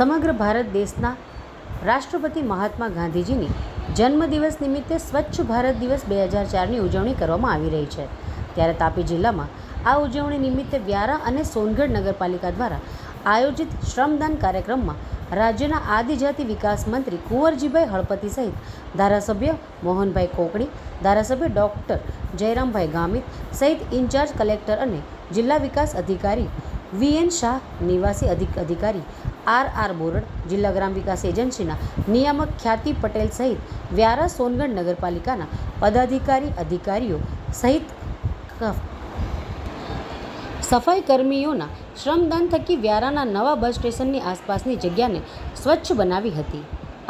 સમગ્ર ભારત દેશના રાષ્ટ્રપતિ મહાત્મા ગાંધીજીની જન્મદિવસ નિમિત્તે સ્વચ્છ ભારત દિવસ 2004ની ઉજવણી કરવામાં આવી રહી છે। ત્યારે તાપી જિલ્લામાં આ ઉજવણી નિમિત્તે વ્યારા અને સોનગઢ નગરપાલિકા દ્વારા આયોજિત શ્રમદાન કાર્યક્રમમાં રાજ્યના આદિજાતિ વિકાસ મંત્રી કુંવરજીભાઈ હળપતિ સહિત ધારાસભ્ય મોહનભાઈ કોકણી, ધારાસભ્ય ડૉક્ટર જયરામભાઈ ગામિત સહિત ઇન્ચાર્જ કલેક્ટર અને જિલ્લા વિકાસ અધિકારી વીએન શાહ, નિવાસી અધિકારી આર બોરડ, જિલ્લા ગ્રામ વિકાસ એજન્સીના નિયામક ખ્યાતિ પટેલ સહિત વ્યારા સોનગઢ નગરપાલિકાના પદાધિકારી અધિકારીઓ સહિત સફાઈ કર્મીઓના શ્રમદાન થકી વ્યારાના નવા બસ સ્ટેશનની આસપાસની જગ્યાને સ્વચ્છ બનાવી હતી।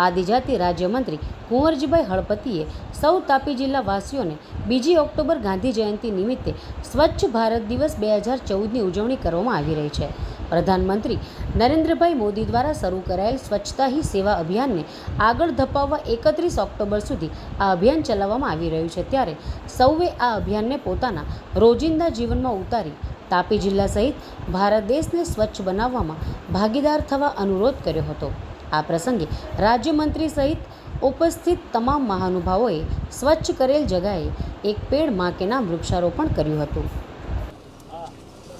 આદિજાતિ રાજ્યમંત્રી કુંવરજીભાઈ હળપતિએ સૌ તાપી જિલ્લા વાસીઓને 2 ઓક્ટોબર ગાંધી જયંતિ નિમિત્તે સ્વચ્છ ભારત દિવસ 2014ની ઉજવણી કરવામાં આવી રહી છે। પ્રધાનમંત્રી નરેન્દ્રભાઈ મોદી દ્વારા શરૂ કરાયેલ સ્વચ્છતા હી સેવા અભિયાનને આગળ ધપાવવા 31 ઓક્ટોબર સુધી આ અભિયાન ચલાવવામાં આવી રહ્યું છે। ત્યારે સૌએ આ અભિયાનને પોતાના રોજિંદા જીવનમાં ઉતારી તાપી જિલ્લા સહિત ભારત દેશને સ્વચ્છ બનાવવામાં ભાગીદાર થવા અનુરોધ કર્યો હતો। આ પ્રસંગે રાજ્યમંત્રી સહિત ઉપસ્થિત તમામ મહાનુભાવોએ સ્વચ્છ કરેલ જગાએ એક પેડ માં કે નામ વૃક્ષારોપણ કર્યું હતું।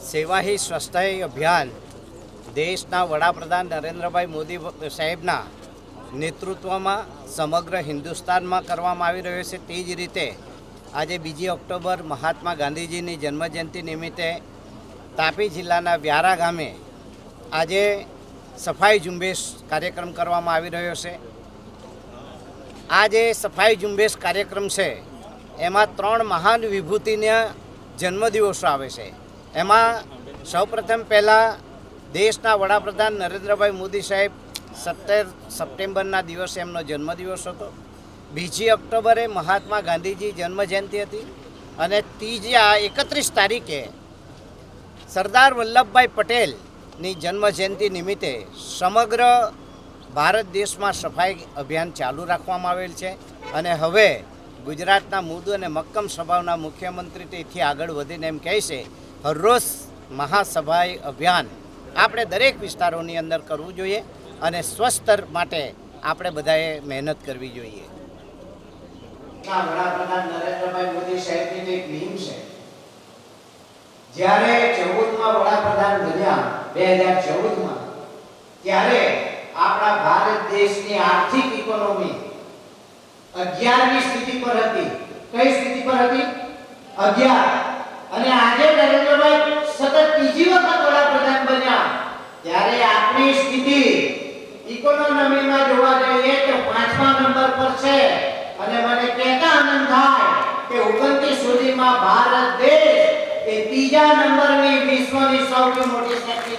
સેવા હી સ્વચ્છતા હી અભિયાન દેશના વડાપ્રધાન નરેન્દ્રભાઈ મોદી સાહેબના નેતૃત્વમાં સમગ્ર હિન્દુસ્તાનમાં કરવામાં આવી રહ્યો છે। તે જ રીતે આજે 2 ઓક્ટોબર મહાત્મા ગાંધીજીની જન્મજયંતિ નિમિત્તે તાપી જિલ્લાના વ્યારા ગામે આજે સફાઈ ઝુંબેશ કાર્યક્રમ કરવામાં આવી રહ્યો છે। આ જે સફાઈ ઝુંબેશ કાર્યક્રમ છે એમાં 3 મહાન વિભૂતિના જન્મદિવસો આવે છે। એમાં સૌપ્રથમ પહેલાં દેશના વડાપ્રધાન નરેન્દ્રભાઈ મોદી સાહેબ 17 સપ્ટેમ્બરના દિવસે એમનો જન્મદિવસ હતો। 2 ઓક્ટોબરે મહાત્મા ગાંધીજી જન્મજયંતિ હતી અને 31 તારીખે સરદાર વલ્લભભાઈ પટેલની જન્મજયંતિ નિમિત્તે સમગ્ર ભારત દેશમાં સફાઈ અભિયાન ચાલુ રાખવામાં આવેલ છે અને હવે ગુજરાતના મૃદુ અને મક્કમ સ્વભાવના મુખ્યમંત્રી તેથી આગળ વધીને એમ કહે છે હરરોજ મહાસફાઈ અભિયાન આપણે દરેક વિસ્તારોની અંદર કરવું જોઈએ અને સ્વસ્થ માટે આપણે બધાએ મહેનત કરવી જોઈએ। વડાપ્રધાન નરેન્દ્રભાઈ મોદી સાહેબની એક નીમ છે, જ્યારે 14માં વડાપ્રધાન બન્યા 2014માં, ત્યારે આપણા ભારત દેશની આર્થિક ઇકોનોમી 11મી સ્થિતિ પર હતી। કઈ સ્થિતિ પર હતી? 11। અને આજે નરેન્દ્રભાઈ સતત ત્રીજી વખત વડાપ્રધાન બન્યા ત્યારે આપણી સ્થિતિ ઇકોનોમીમાં જોવા જઈએ તો 5મા નંબર પર છે અને મને કહેતા આનંદ થાય કે 29 સુધીમાં ભારત દેશ એ 3જા નંબરની વિશ્વની સૌથી મોટી શક્તિ